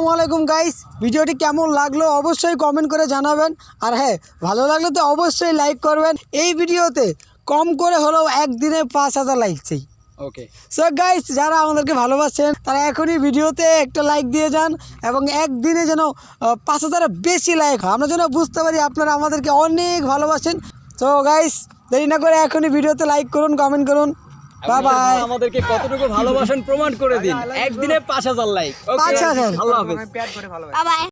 আসসালামু আলাইকুম গাইস, ভিডিওটি কেমন লাগলো অবশ্যই কমেন্ট করে জানাবেন। আর হ্যাঁ, ভালো লাগলে তো অবশ্যই লাইক করবেন। এই ভিডিওতে কম করে হলেও একদিনে 5,000 লাইক চাই। ওকে, সো গাইস, যারা আমাদেরকে ভালোবাসেন তারা এখনই ভিডিওতে একটা লাইক দিয়ে যান এবং একদিনে যেন 5,000 বেশি লাইক হয়, আমরা যেন বুঝতে পারি আপনারা আমাদেরকে অনেক ভালোবাসেন। সো গাইস, দেরি না করে এখনই ভিডিওতে লাইক করুন, কমেন্ট করুন। Bye bye. আমাদেরকে কতটুকু ভালোবাসেন প্রমাণ করে দিন। একদিনে 5,000 লাইক। 5,000। আল্লাহ হাফেজ। Bye bye.